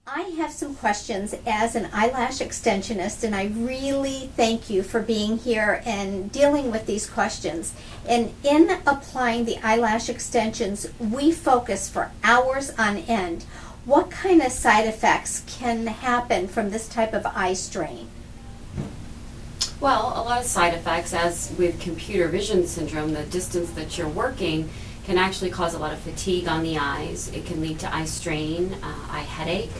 I have some questions as an eyelash extensionist, and I really thank you for being here and dealing with these questions. And in applying the eyelash extensions, we focus for hours on end. What kind of side effects can happen from this type of eye strain? Well, a lot of side effects, as with computer vision syndrome, the distance that you're working can actually cause a lot of fatigue on the eyes. It can lead to eye strain, eye headache.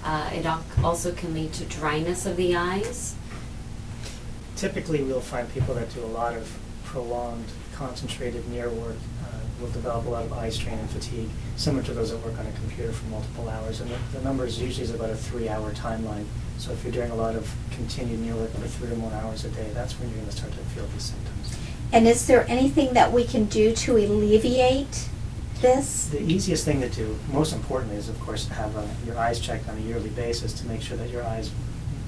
It also can lead to dryness of the eyes. Typically, we'll find people that do a lot of prolonged, concentrated near work will develop a lot of eye strain and fatigue, similar to those that work on a computer for multiple hours. And the number is usually about a 3-hour timeline. So if you're doing a lot of continued near work for 3 or more hours a day, that's when you're going to start to feel these symptoms. And is there anything that we can do to alleviate this? The easiest thing to do, most importantly, is of course to have your eyes checked on a yearly basis to make sure that your eyes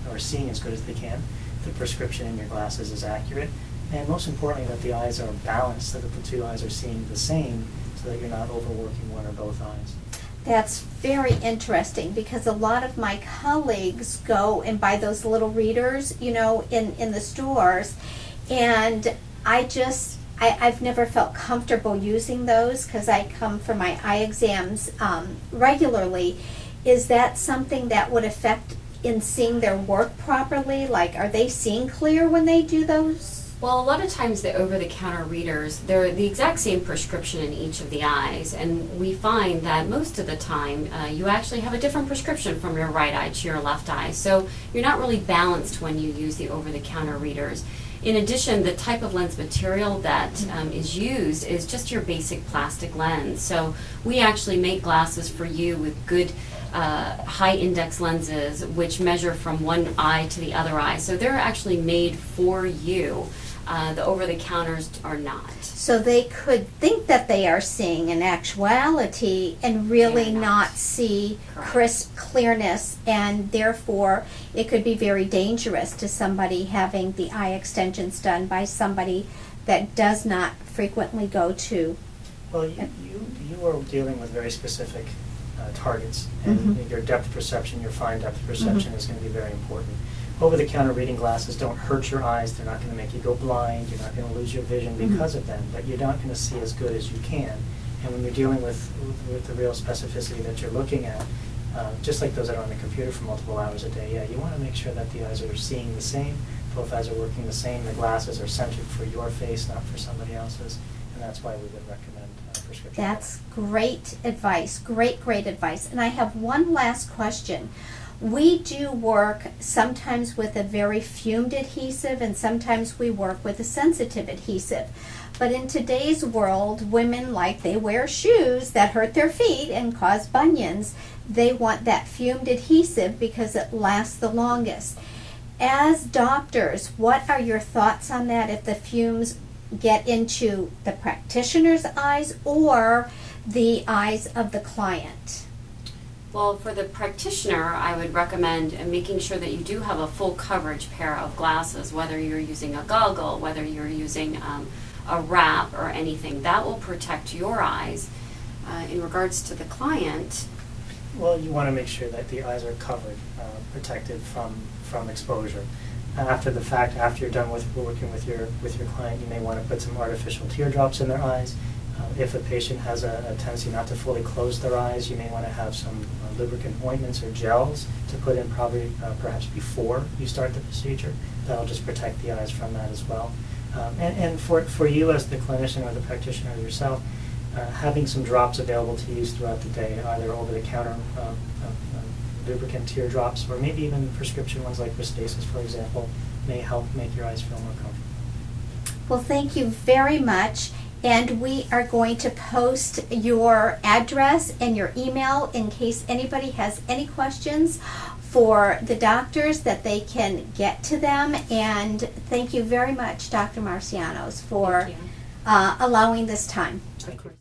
are seeing as good as they can, the prescription in your glasses is accurate, and most importantly that the eyes are balanced so that the two eyes are seeing the same so that you're not overworking one or both eyes. That's very interesting because a lot of my colleagues go and buy those little readers, in the stores, and I've never felt comfortable using those because I come for my eye exams regularly. Is that something that would affect in seeing their work properly? Like, are they seeing clear when they do those? Well, a lot of times the over-the-counter readers, they're the exact same prescription in each of the eyes, and we find that most of the time you actually have a different prescription from your right eye to your left eye, so you're not really balanced when you use the over-the-counter readers. In addition, the type of lens material that is used is just your basic plastic lens, so we actually make glasses for you with good high index lenses which measure from one eye to the other eye, so they're actually made for you. The over-the-counters are not. So they could think that they are seeing in actuality and really not see Correct. crisp clearness, and therefore it could be very dangerous to somebody having the eye extensions done by somebody that does not frequently go to. Well, you are dealing with very specific targets, and your depth perception, your fine depth perception is going to be very important. Over-the-counter reading glasses don't hurt your eyes, they're not going to make you go blind, you're not going to lose your vision because of them, but you're not going to see as good as you can. And when you're dealing with the real specificity that you're looking at, just like those that are on the computer for multiple hours a day, you want to make sure that the eyes are seeing the same, both eyes are working the same, the glasses are centered for your face, not for somebody else's, and that's why we would recommend prescription. That's great advice, great advice. And I have one last question. We do work sometimes with a very fumed adhesive and sometimes we work with a sensitive adhesive. But in today's world, women, like, they wear shoes that hurt their feet and cause bunions. They want that fumed adhesive because it lasts the longest. As doctors, what are your thoughts on that if the fumes get into the practitioner's eyes or the eyes of the client? Well, for the practitioner, I would recommend making sure that you do have a full coverage pair of glasses, whether you're using a goggle, whether you're using a wrap or anything. That will protect your eyes. In regards to the client, well, you want to make sure that the eyes are covered, protected from exposure. After the fact, after you're done with working with your client, you may want to put some artificial teardrops in their eyes. If a patient has a tendency not to fully close their eyes, you may want to have some lubricant ointments or gels to put in perhaps before you start the procedure. That'll just protect the eyes from that as well. And for you as the clinician or the practitioner yourself, having some drops available to use throughout the day, either over-the-counter lubricant teardrops or maybe even prescription ones like Restasis, for example, may help make your eyes feel more comfortable. Well, thank you very much. And we are going to post your address and your email in case anybody has any questions for the doctors that they can get to them. And thank you very much, Dr. Marcianos, for allowing this time. of course.